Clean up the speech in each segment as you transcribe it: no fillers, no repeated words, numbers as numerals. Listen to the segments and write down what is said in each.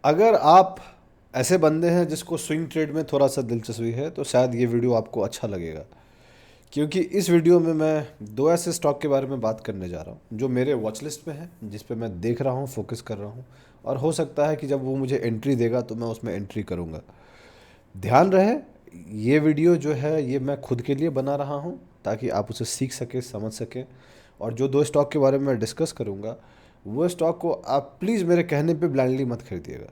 अगर आप ऐसे बंदे हैं जिसको स्विंग ट्रेड में थोड़ा सा दिलचस्पी है तो शायद ये वीडियो आपको अच्छा लगेगा, क्योंकि इस वीडियो में मैं दो ऐसे स्टॉक के बारे में बात करने जा रहा हूँ जो मेरे वॉच लिस्ट में है, जिस पे मैं देख रहा हूँ, फोकस कर रहा हूँ, और हो सकता है कि जब वो मुझे एंट्री देगा तो मैं उसमें एंट्री करूँगा। ध्यान रहे, ये वीडियो जो है ये मैं खुद के लिए बना रहा हूँ ताकि आप उसे सीख सकें, समझ सकें। और जो दो स्टॉक के बारे में मैं डिस्कस करूँगा वो स्टॉक को आप प्लीज़ मेरे कहने पे ब्लाइंडली मत खरीदिएगा।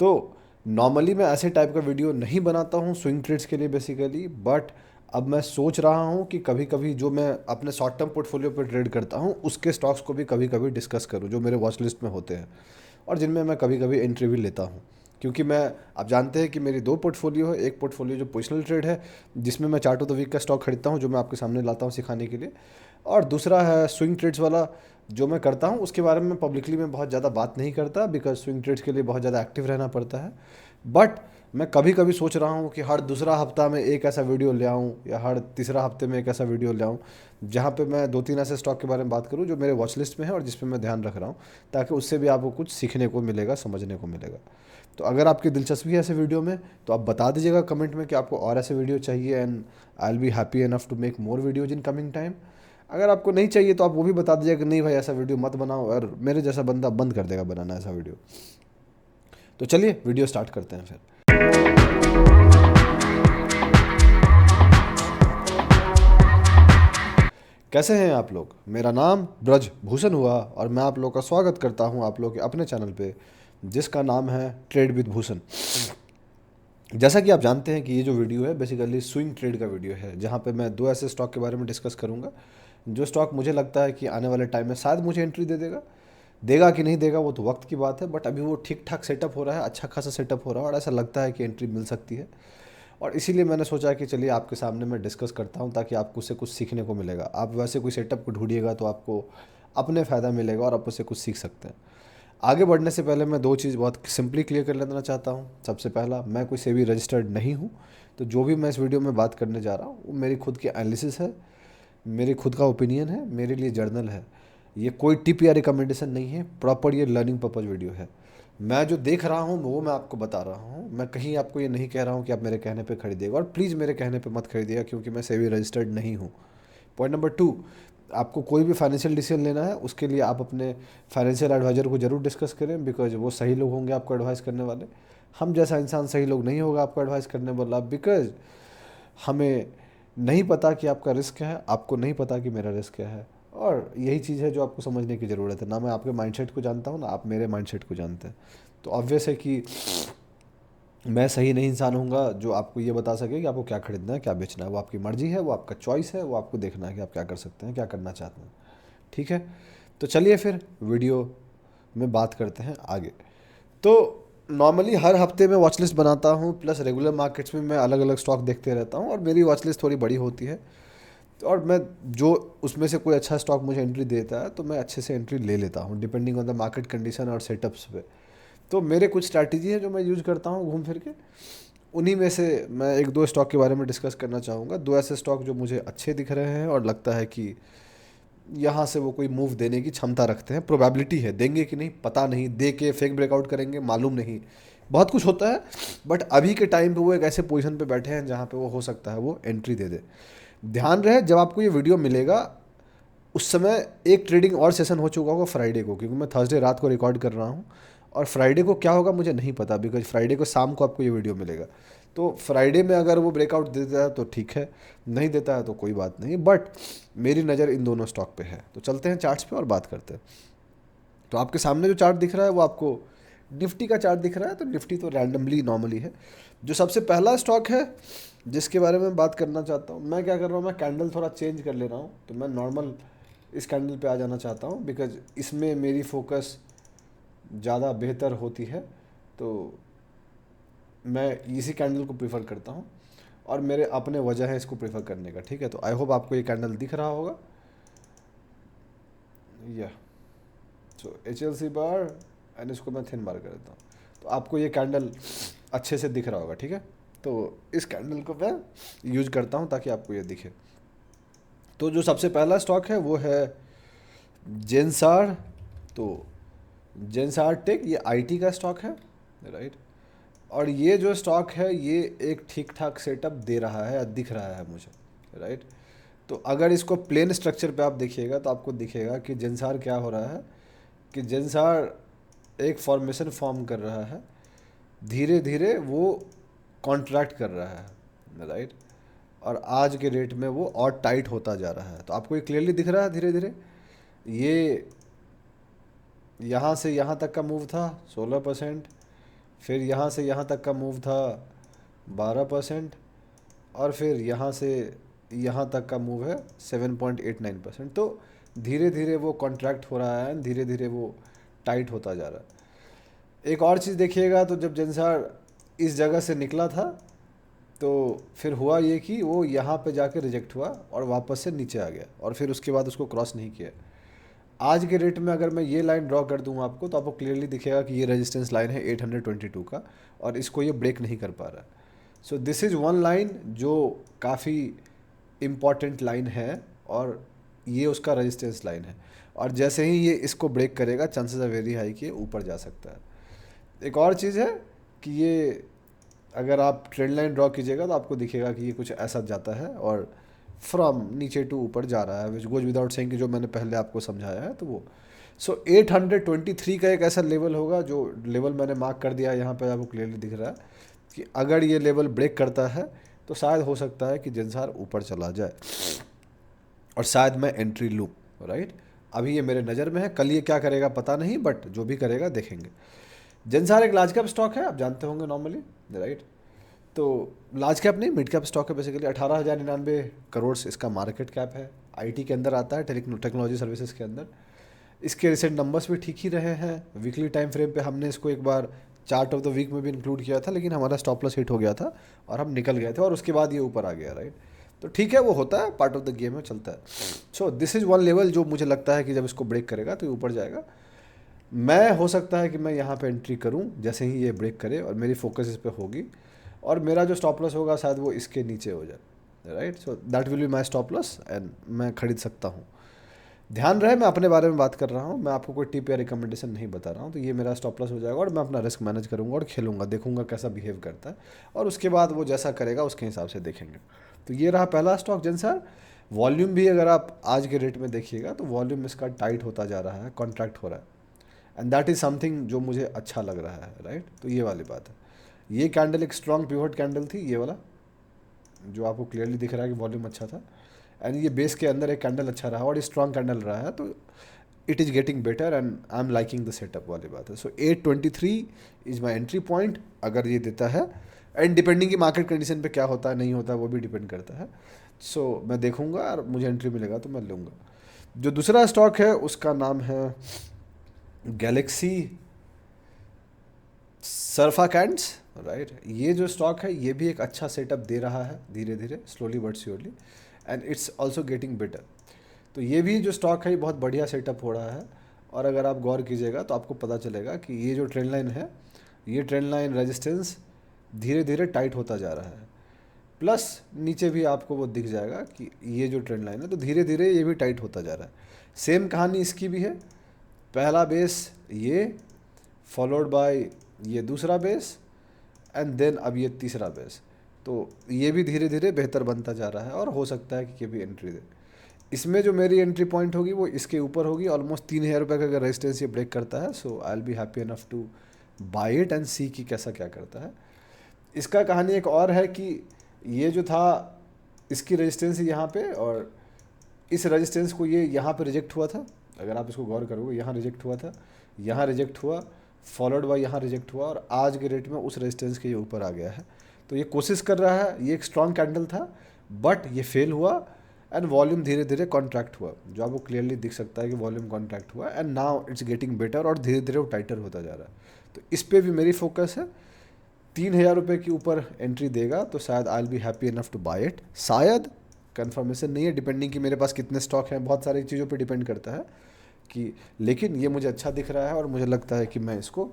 तो नॉर्मली मैं ऐसे टाइप का वीडियो नहीं बनाता हूँ स्विंग ट्रेड्स के लिए बेसिकली, बट अब मैं सोच रहा हूँ कि कभी कभी जो मैं अपने शॉर्ट टर्म पोर्टफोलियो पर ट्रेड करता हूँ उसके स्टॉक्स को भी कभी कभी डिस्कस करूँ जो मेरे वॉच लिस्ट में होते हैं और जिनमें मैं कभी कभी एंट्री भी लेता हूँ। क्योंकि मैं, आप जानते हैं कि मेरी दो पोर्टफोलियो है, एक पोर्टफोलियो जो पोजिशनल ट्रेड है जिसमें मैं चार्ट ऑफ द वीक का स्टॉक खरीदता हूँ जो मैं आपके सामने लाता हूँ सिखाने के लिए, और दूसरा है स्विंग ट्रेड्स वाला जो मैं करता हूँ। उसके बारे में पब्लिकली मैं बहुत ज़्यादा बात नहीं करता बिकॉज स्विंग ट्रेड्स के लिए बहुत ज़्यादा एक्टिव रहना पड़ता है। बट मैं कभी कभी सोच रहा हूँ कि हर दूसरा हफ्ता में एक ऐसा वीडियो ले आऊँ या हर तीसरा हफ्ते में एक ऐसा वीडियो ले आऊँ जहाँ पे मैं दो तीन ऐसे स्टॉक के बारे में बात करूँ जो मेरे वॉच लिस्ट में है और जिस पे मैं ध्यान रख रहा हूँ, ताकि उससे भी आपको कुछ सीखने को मिलेगा, समझने को मिलेगा। तो अगर आपकी दिलचस्पी है ऐसे वीडियो में तो आप बता दीजिएगा कमेंट में कि आपको और ऐसे वीडियो चाहिए, and I will be happy enough to make more videos in coming time. अगर आपको नहीं चाहिए तो आप वो भी बता दीजिएगा कि नहीं भाई ऐसा वीडियो मत बनाओ, और मेरे जैसा बंदा बंद कर देगा बनाना ऐसा वीडियो। तो चलिए वीडियो स्टार्ट करते हैं फिर। कैसे हैं आप लोग? मेरा नाम ब्रज भूषण हुआ और मैं आप लोग का स्वागत करता हूं आप लोग के अपने चैनल पे जिसका नाम है ट्रेड विद भूषण। जैसा कि आप जानते हैं कि ये जो वीडियो है बेसिकली स्विंग ट्रेड का वीडियो है जहाँ पे मैं दो ऐसे स्टॉक के बारे में डिस्कस करूँगा जो स्टॉक मुझे लगता है कि आने वाले टाइम में शायद मुझे एंट्री दे देगा। देगा कि नहीं देगा वो तो वक्त की बात है, बट अभी वो ठीक ठाक सेटअप हो रहा है, अच्छा खासा सेटअप हो रहा है और ऐसा लगता है कि एंट्री मिल सकती है। और इसीलिए मैंने सोचा कि चलिए आपके सामने मैं डिस्कस करता हूँ ताकि आपको उससे कुछ सीखने को मिलेगा। आप वैसे कोई सेटअप को ढूंढिएगा तो आपको अपने फ़ायदा मिलेगा और आप उससे कुछ सीख सकते हैं। आगे बढ़ने से पहले मैं दो चीज़ बहुत सिंपली क्लियर कर लेना चाहता हूँ। सबसे पहला, मैं कोई सेबी रजिस्टर्ड नहीं हूँ, तो जो भी मैं इस वीडियो में बात करने जा रहा हूँ वो मेरी खुद की एनालिसिस है, मेरी खुद का ओपिनियन है, मेरे लिए जर्नल है। ये कोई टिप या रिकमेंडेशन नहीं है, प्रॉपर ये लर्निंग पर्पज़ वीडियो है। मैं जो देख रहा हूँ वो मैं आपको बता रहा हूँ, मैं कहीं आपको ये नहीं कह रहा हूँ कि आप मेरे कहने पे खरीदिएगा, और प्लीज़ मेरे कहने पे मत खरीदिएगा क्योंकि मैं सेबी रजिस्टर्ड नहीं हूँ। पॉइंट नंबर टू, आपको कोई भी फाइनेंशियल डिसीजन लेना है उसके लिए आप अपने फाइनेंशियल एडवाइज़र को ज़रूर डिस्कस करें, बिकॉज वो सही लोग होंगे आपको एडवाइस करने वाले। हम जैसा इंसान सही लोग नहीं होगा आपको एडवाइस करने वाला, बिकॉज हमें नहीं पता कि आपका रिस्क क्या है, आपको नहीं पता कि मेरा रिस्क क्या है। और यही चीज़ है जो आपको समझने की ज़रूरत है। ना मैं आपके माइंडसेट को जानता हूँ ना आप मेरे माइंडसेट को जानते हैं। तो ऑब्वियस है कि मैं सही नहीं इंसान हूँगा जो आपको ये बता सके कि आपको क्या खरीदना है, क्या बेचना है। वो आपकी मर्ज़ी है, वो आपका चॉइस है, वो आपको देखना है कि आप क्या कर सकते हैं, क्या करना चाहते हैं। ठीक है, तो चलिए फिर वीडियो में बात करते हैं आगे। तो नॉर्मली हर हफ्ते में वॉच लिस्ट बनाता हूँ, प्लस रेगुलर मार्केट्स में मैं अलग अलग स्टॉक देखते रहता हूँ और मेरी वॉच लिस्ट थोड़ी बड़ी होती है। और मैं जो उसमें से कोई अच्छा स्टॉक मुझे एंट्री देता है तो मैं अच्छे से एंट्री ले लेता हूँ depending on the market condition और सेटअप्स पे। तो मेरे कुछ स्ट्रैटेजी है जो मैं यूज़ करता हूँ घूम फिर के। उन्हीं में से मैं एक दो स्टॉक के बारे में डिस्कस करना चाहूँगा। दो ऐसे स्टॉक जो मुझे अच्छे दिख रहे हैं और लगता है कि यहाँ से वो कोई मूव देने की क्षमता रखते हैं, प्रोबेबिलिटी है, देंगे कि नहीं पता नहीं, दे के फेक ब्रेकआउट करेंगे मालूम नहीं, बहुत कुछ होता है। बट अभी के टाइम पे वो एक ऐसे पोजीशन पे बैठे हैं जहाँ पे वो हो सकता है वो एंट्री दे दे। ध्यान रहे, जब आपको ये वीडियो मिलेगा उस समय एक ट्रेडिंग और सेशन हो चुका होगा फ्राइडे को, क्योंकि मैं थर्सडे रात को रिकॉर्ड कर रहा हूँ। और फ्राइडे को क्या होगा मुझे नहीं पता, बिकॉज फ्राइडे को शाम को आपको ये वीडियो मिलेगा। तो फ्राइडे में अगर वो ब्रेकआउट दे देता है तो ठीक है, नहीं देता है तो कोई बात नहीं, बट मेरी नज़र इन दोनों स्टॉक पे है। तो चलते हैं चार्ट्स पे और बात करते हैं। तो आपके सामने जो चार्ट दिख रहा है वो आपको निफ्टी का चार्ट दिख रहा है। तो निफ्टी तो रैंडमली नॉर्मली है। जो सबसे पहला स्टॉक है जिसके बारे में बात करना चाहता हूँ, मैं क्या कर रहा हूँ, मैं कैंडल थोड़ा चेंज कर ले रहा हूँ। तो मैं नॉर्मल इस कैंडल पे आ जाना चाहता हूँ बिकॉज इसमें मेरी फोकस ज़्यादा बेहतर होती है। तो मैं इसी कैंडल को प्रीफर करता हूँ और मेरे अपने वजह है इसको प्रीफर करने का। ठीक है, तो आई होप आपको ये कैंडल दिख रहा होगा। या so H L C bar, and इसको मैं थिन बार कर देता हूँ तो आपको ये कैंडल अच्छे से दिख रहा होगा। ठीक है, तो इस कैंडल को मैं यूज करता हूँ ताकि आपको ये दिखे। तो जो सबसे पहला स्टॉक है वो है जेंसार। तो जेंसार टेक, ये आईटी का स्टॉक है। राइट। और ये जो स्टॉक है ये एक ठीक ठाक सेटअप दे रहा है, दिख रहा है मुझे, राइट। तो अगर इसको प्लेन स्ट्रक्चर पे आप देखिएगा तो आपको दिखेगा कि जेंसार क्या हो रहा है, कि जेंसार एक फॉर्मेशन फॉर्म कर रहा है, धीरे धीरे वो कॉन्ट्रैक्ट कर रहा है, राइट। और आज के रेट में वो और टाइट होता जा रहा है। तो आपको ये क्लियरली दिख रहा है धीरे धीरे, ये यहाँ से यहाँ तक का मूव था 16%, फिर यहाँ से यहाँ तक का मूव था 12%, और फिर यहाँ से यहाँ तक का मूव है 7.89%। तो धीरे धीरे वो कॉन्ट्रैक्ट हो रहा है, धीरे धीरे वो टाइट होता जा रहा है। एक और चीज़ देखिएगा, तो जब जेंसार इस जगह से निकला था तो फिर हुआ ये कि वो यहाँ पे जाके रिजेक्ट हुआ और वापस से नीचे आ गया, और फिर उसके बाद उसको क्रॉस नहीं किया। आज के रेट में अगर मैं ये लाइन ड्रॉ कर दूँ आपको, तो आपको क्लियरली दिखेगा कि ये रेजिस्टेंस लाइन है 822 का, और इसको ये ब्रेक नहीं कर पा रहा। So this is one line जो काफ़ी इम्पॉर्टेंट लाइन है, और ये उसका रेजिस्टेंस लाइन है। और जैसे ही ये इसको ब्रेक करेगा, चांसेस आर वेरी हाई कि ये ऊपर जा सकता है। एक और चीज़ है कि ये अगर आप ट्रेंड लाइन ड्रॉ कीजिएगा तो आपको दिखेगा कि ये कुछ ऐसा जाता है और फ्रॉम नीचे टू ऊपर जा रहा है, विच गोज विदाउट सेइंग कि जो मैंने पहले आपको समझाया है। तो वो 823 का एक ऐसा लेवल होगा, जो लेवल मैंने मार्क कर दिया है यहाँ पर, आपको क्लियरली दिख रहा है कि अगर ये लेवल ब्रेक करता है तो शायद हो सकता है कि जेंसार ऊपर चला जाए और शायद मैं एंट्री लूँ, राइट। अभी ये मेरे नज़र में है, कल ये क्या करेगा पता नहीं, बट जो भी करेगा देखेंगे। जेंसार एक लार्ज कैप स्टॉक है, आप जानते होंगे नॉर्मली, राइट। तो लार्ज कैप नहीं, मिड कैप स्टॉक है बेसिकली। 18,099 करोड़ इसका मार्केट कैप है, आईटी के अंदर आता है, टेक्नोलॉजी सर्विसेज के अंदर। इसके रिसेंट नंबर्स भी ठीक ही रहे हैं। वीकली टाइम फ्रेम पे हमने इसको एक बार चार्ट ऑफ द वीक में भी इंक्लूड किया था, लेकिन हमारा स्टॉप लॉस हिट हो गया था और हम निकल गए थे, और उसके बाद ये ऊपर आ गया, राइट। तो ठीक है, वो होता है, पार्ट ऑफ द गेम है, चलता है। So this is one level जो मुझे लगता है कि जब इसको ब्रेक करेगा तो ये ऊपर जाएगा। मैं हो सकता है कि मैं यहाँ पे एंट्री करूँ जैसे ही ये ब्रेक करे, और मेरी फोकस इस पर होगी, और मेरा जो स्टॉप लॉस होगा शायद वो इसके नीचे हो जाए, right. So that will be my stop loss, and मैं खरीद सकता हूँ। ध्यान रहे मैं अपने बारे में बात कर रहा हूँ, मैं आपको कोई टिप या रिकमेंडेशन नहीं बता रहा हूँ। तो ये मेरा स्टॉप लॉस हो जाएगा, और मैं अपना रिस्क मैनेज करूँगा और खेलूँगा, देखूँगा कैसा बिहेव करता है, और उसके बाद वो जैसा करेगा उसके हिसाब से देखेंगे। तो ये रहा पहला स्टॉक जेंसार। वॉल्यूम भी अगर आप आज के रेट में देखिएगा तो वॉल्यूम इसका टाइट होता जा रहा है, कॉन्ट्रैक्ट हो रहा है, एंड दैट इज़ समथिंग जो मुझे अच्छा लग रहा है, राइट। तो ये वाली बात है। ये कैंडल एक स्ट्रॉन्ग पिवट कैंडल थी, ये वाला जो आपको क्लियरली दिख रहा है कि वॉल्यूम अच्छा था, एंड ये बेस के अंदर एक कैंडल अच्छा रहा और स्ट्रॉन्ग कैंडल रहा है। तो it is getting better, and I am liking the setup वाली बात है। सो 823 इज़ माई एंट्री पॉइंट अगर ये देता है, एंड डिपेंडिंग की मार्केट कंडीशन पे क्या होता है नहीं होता वो भी डिपेंड करता है। सो मैं देखूंगा, और मुझे एंट्री मिलेगा तो मैं लूँगा। जो दूसरा स्टॉक है उसका नाम है गैलेक्सी सर्फाकैंड्स, राइट। ये जो स्टॉक है ये भी एक अच्छा सेटअप दे रहा है, धीरे धीरे, slowly but surely, and it's also getting better. तो ये भी जो स्टॉक है ये बहुत बढ़िया सेटअप हो रहा है, और अगर आप गौर कीजिएगा तो आपको पता चलेगा कि ये जो ट्रेंड लाइन है, ये ट्रेंड लाइन रेजिस्टेंस धीरे धीरे टाइट होता जा रहा है। प्लस नीचे भी आपको वो दिख जाएगा कि ये जो ट्रेंड लाइन है, तो धीरे धीरे ये भी टाइट होता जा रहा है। सेम कहानी इसकी भी है, पहला बेस ये, फॉलोड बाय ये दूसरा बेस, एंड देन अब ये तीसरा बेस। तो ये भी धीरे धीरे बेहतर बनता जा रहा है, और हो सकता है कि ये भी एंट्री दे। इसमें जो मेरी एंट्री पॉइंट होगी वो इसके ऊपर होगी, ऑलमोस्ट 3,000 रुपये का अगर रेजिस्टेंस ये ब्रेक करता है। So I will be happy enough to buy it and see कि कैसा क्या करता है। इसका कहानी एक और है कि ये जो था इसकी रेजिस्टेंस यहाँ पे, और इस रेजिस्टेंस को ये यहाँ पे रिजेक्ट हुआ था, अगर आप इसको गौर करोगे यहाँ रिजेक्ट हुआ था, यहाँ रिजेक्ट हुआ, फॉलोड बाय यहाँ रिजेक्ट हुआ, और आज के रेट में उस रेजिस्टेंस के ये ऊपर आ गया है। तो ये कोशिश कर रहा है, ये एक स्ट्रॉन्ग कैंडल था बट ये फेल हुआ, एंड वॉल्यूम धीरे धीरे कॉन्ट्रैक्ट हुआ, जो आपको क्लियरली दिख सकता है कि वॉल्यूम कॉन्ट्रैक्ट हुआ, and now it's getting better, और धीरे धीरे वो टाइटर होता जा रहा है। तो इस पर भी मेरी फोकस है। 3,000 रुपये के ऊपर एंट्री देगा तो शायद I will be happy enough to buy it, शायद, कंफर्मेशन नहीं है, डिपेंडिंग कि मेरे पास कितने स्टॉक हैं, बहुत सारी चीज़ों पे डिपेंड करता है कि, लेकिन ये मुझे अच्छा दिख रहा है और मुझे लगता है कि मैं इसको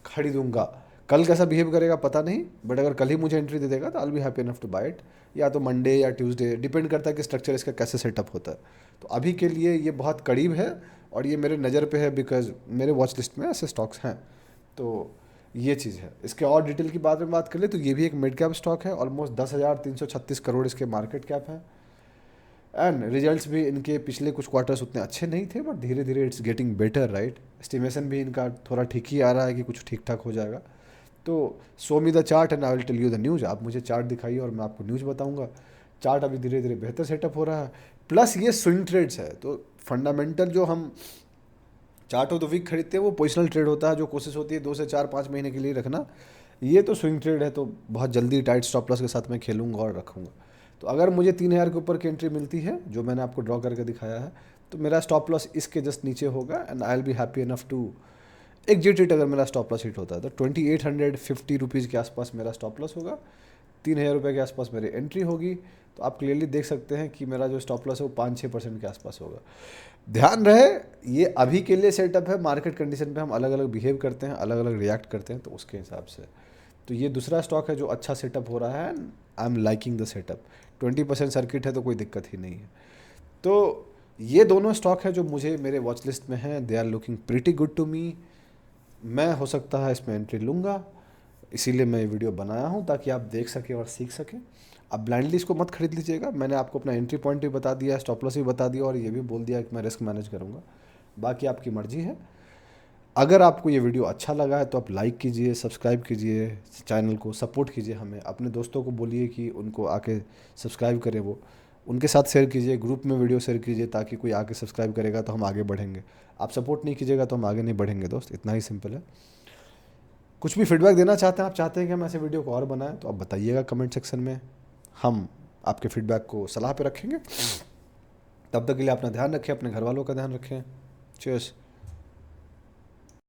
खरीदूंगा। कल कैसा बिहेव करेगा पता नहीं, बट अगर कल ही मुझे एंट्री दे देगा तो I will be happy enough to buy it, या तो मंडे या ट्यूसडे, डिपेंड करता है कि स्ट्रक्चर इसका कैसे सेटअप होता है। तो अभी के लिए ये बहुत करीब है और ये मेरे नज़र पे है, बिकॉज मेरे वॉच लिस्ट में ऐसे स्टॉक्स हैं। तो ये चीज़ है। इसके और डिटेल की बात कर ले तो ये भी एक मिड कैप स्टॉक है, ऑलमोस्ट 10,336 करोड़ इसके मार्केट कैप है। एंड रिजल्ट्स भी इनके पिछले कुछ क्वार्टर्स उतने अच्छे नहीं थे, बट धीरे धीरे it's getting better, right. Estimation भी इनका थोड़ा ठीक ही आ रहा है कि कुछ ठीक ठाक हो जाएगा। तो show me the chart and I will tell you the news. आप मुझे चार्ट दिखाइए और मैं आपको न्यूज़ बताऊंगा। चार्ट अभी धीरे धीरे बेहतर सेटअप हो रहा है, प्लस ये स्विंग ट्रेड्स है। तो फंडामेंटल जो हम चार्ट ऑफ द वीक खरीदते हैं वो पोजिशनल ट्रेड होता है, जो कोशिश होती है 2 से 4 5 महीने के लिए रखना। ये तो स्विंग ट्रेड है, तो बहुत जल्दी टाइट स्टॉप लॉस के साथ मैं खेलूंगा और रखूंगा। तो अगर मुझे 3,000 के ऊपर की एंट्री मिलती है, जो मैंने आपको ड्रॉ करके दिखाया है, तो मेरा स्टॉप लॉस इसके जस्ट नीचे होगा and I will be happy enough to exit it. अगर मेरा स्टॉप लॉस हिट होता है तो 2850 रुपीज़ के आसपास मेरा स्टॉप लॉस होगा, 3,000 रुपये के आसपास मेरी एंट्री होगी। तो आप क्लियरली देख सकते हैं कि मेरा जो स्टॉप लॉस है वो 5-6% के आसपास होगा। ध्यान रहे, ये अभी के लिए सेटअप है, मार्केट कंडीशन पे हम अलग अलग बिहेव करते हैं, अलग अलग रिएक्ट करते हैं, तो उसके हिसाब से। तो ये दूसरा स्टॉक है जो अच्छा सेटअप हो रहा है, I am liking the setup. 20% circuit है तो कोई दिक्कत ही नहीं है। तो ये दोनों स्टॉक है जो मुझे मेरे वॉच लिस्ट में हैं, they are looking pretty good to me. मैं हो सकता है इसमें एंट्री लूँगा, इसीलिए मैं ये वीडियो बनाया हूँ ताकि आप देख सकें और सीख सकें। आप ब्लाइंडली इसको मत खरीद लीजिएगा। मैंने आपको अपना एंट्री पॉइंट भी बता दिया, स्टॉप लॉस भी बता दिया और ये भी बोल दिया कि मैं रिस्क मैनेज करूँगा। बाकी आपकी मर्ज़ी है। अगर आपको ये वीडियो अच्छा लगा है तो आप लाइक कीजिए, सब्सक्राइब कीजिए, चैनल को सपोर्ट कीजिए हमें। अपने दोस्तों को बोलिए कि उनको आके सब्सक्राइब करें, वो उनके साथ शेयर कीजिए, ग्रुप में वीडियो शेयर कीजिए, ताकि कोई आके सब्सक्राइब करेगा तो हम आगे बढ़ेंगे। आप सपोर्ट नहीं कीजिएगा तो हम आगे नहीं बढ़ेंगे दोस्त, इतना ही सिंपल है। कुछ भी फीडबैक देना चाहते हैं, आप चाहते हैं कि हम ऐसे वीडियो को और बनाएं, तो आप बताइएगा कमेंट सेक्शन में। हम आपके फीडबैक को सलाह पे रखेंगे। तब तक के लिए अपना ध्यान रखें, अपने घर वालों का ध्यान रखें। चीयर्स।